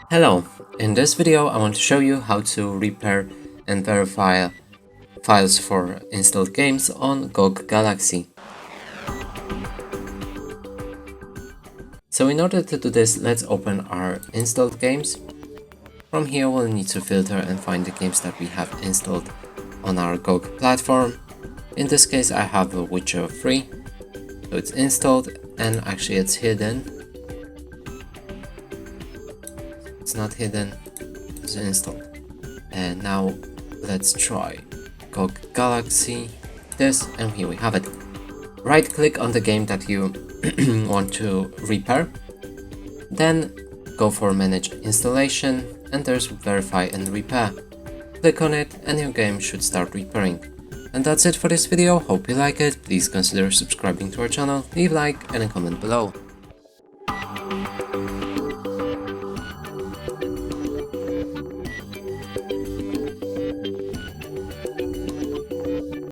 Hello, in this video I want to show you how to repair and verify files for installed games on Gog Galaxy. So in order to do this, let's open our installed games. From here we'll need to filter and find the games that we have installed on our Gog platform. In this case I have The Witcher 3, so it's installed and actually it's hidden. It's not hidden, it's installed. And now let's try Gog Galaxy, this, and here we have it. Right click on the game that you want to repair, then go for manage installation and there's verify and repair. Click on it and your game should start repairing. And that's it for this video. Hope you like it. Please consider subscribing to our channel, leave a like and a comment below.